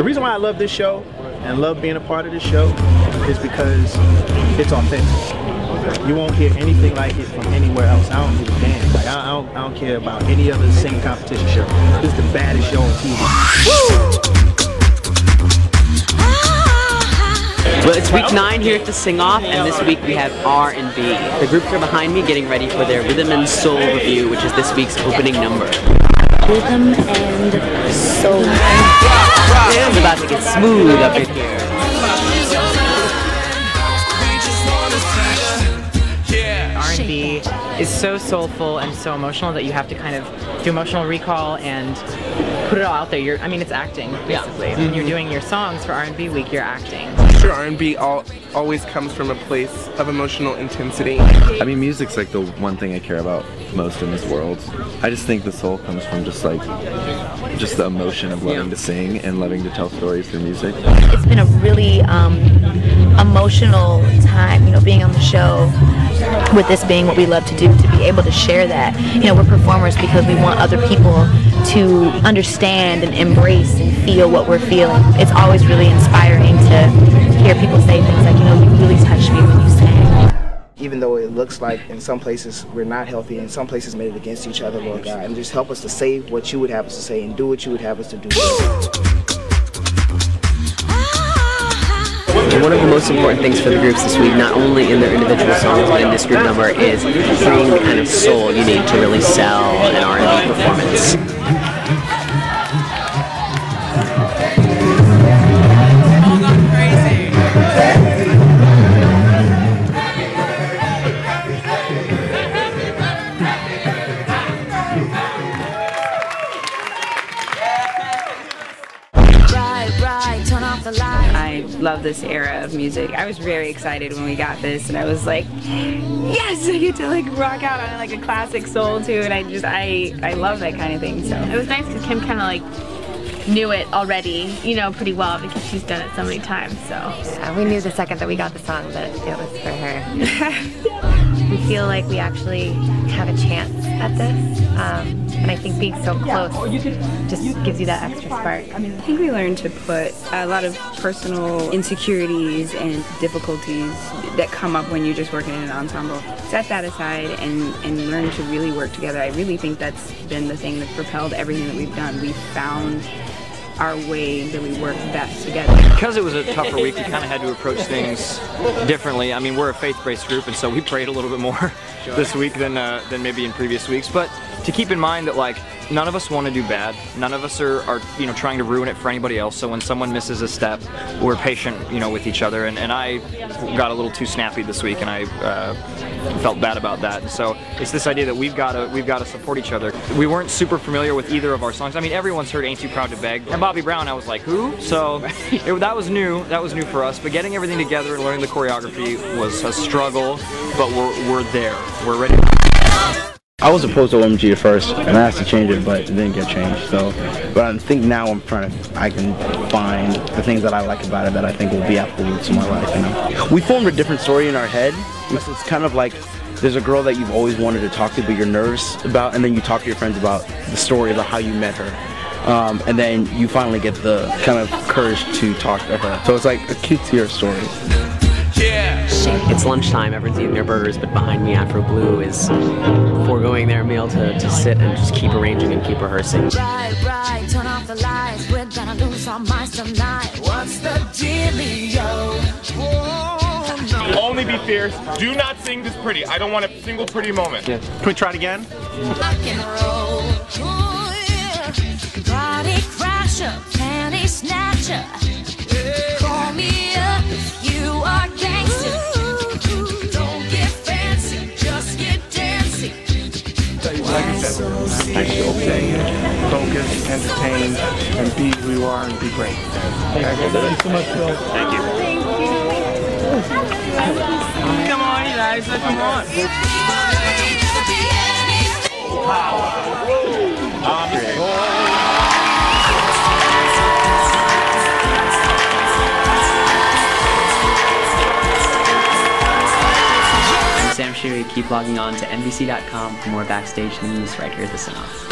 The reason why I love this show and love being a part of this show is because it's authentic. You won't hear anything like it from anywhere else. I don't give a damn. Like I don't care about any other singing competition show. This is the baddest show on TV. Well, it's week 9 here at the Sing-Off, and this week we have R&B. The groups are behind me getting ready for their Rhythm and Soul review, which is this week's opening number. Rhythm and Soul. It's about to get smooth up in here. R&B is so soulful and so emotional that you have to kind of do emotional recall and put it all out there. I mean, it's acting, basically. Yeah. When you're doing your songs for R&B week, you're acting. Sure, R&B always comes from a place of emotional intensity. I mean, music's like the one thing I care about most in this world. I just think the soul comes from just the emotion of loving to sing and loving to tell stories through music. It's been a really emotional time, you know, being on the show, with this being what we love to do, to be able to share that. You know, we're performers because we want other people to understand and embrace and feel what we're feeling. It's always really inspiring to hear people say things like, you know, you really touched me when you sang. Even though it looks like in some places we're not healthy, in some places made it against each other, Lord God, and just help us to say what you would have us to say and do what you would have us to do. One of the most important things for the groups this week, not only in their individual songs, but in this group number, is bringing the kind of soul you need to really sell an R&B performance. I love this era of music. I was very excited when we got this, and I was like, yes, I get to like rock out on like a classic soul too, and I love that kind of thing. So it was nice because Kim kind of like knew it already, you know, pretty well because she's done it so many times. So yeah, we knew the second that we got the song that it was for her. We feel like we actually have a chance at this, and I think being so close just gives you that extra spark. I think we learned to put a lot of personal insecurities and difficulties that come up when you're just working in an ensemble. Set that aside and learn to really work together. I really think that's been the thing that's propelled everything that we've done. We've found our way that we work best together. Because it was a tougher week, we kind of had to approach things differently. I mean, we're a faith-based group, and so we prayed a little bit more this week than maybe in previous weeks. But to keep in mind that, like, none of us want to do bad. None of us are you know, trying to ruin it for anybody else. So when someone misses a step, we're patient, you know, with each other. And I got a little too snappy this week, and I felt bad about that. And so it's this idea that we've got to support each other. We weren't super familiar with either of our songs. I mean, everyone's heard "Ain't Too Proud to Beg" and Bobby Brown. I was like, who? So that was new. That was new for us. But getting everything together and learning the choreography was a struggle. But we're there. We're ready. I was opposed to OMG at first, and I asked to change it, but it didn't get changed. So, but I think now I can find the things that I like about it that I think will be afterwards in my life. You know, we formed a different story in our head. It's kind of like there's a girl that you've always wanted to talk to, but you're nervous about, and then you talk to your friends about the story about how you met her, and then you finally get the kind of courage to talk to her. So it's like a cutesy story. It's lunchtime, everyone's eating their burgers, but behind me, Afro Blue is foregoing their meal to sit and just keep arranging and keep rehearsing. Right, turn off the lights, we're gonna lose our minds tonight. What's the dealio? Only be fierce. Do not sing this pretty. I don't want a single pretty moment. Yeah. Can we try it again? Rock and roll. Ooh, yeah. Body crasher, panty snatcher. Call me up if you are gangster. Don't get fancy, just get dancing. Like I said, I still stay focused, entertained, and be who you are and be great. Thank you so much, Phil. Thank you. Come on, you guys, come on. I'm Sam Tsui. Keep logging on to NBC.com for more backstage news right here at the Sing-Off.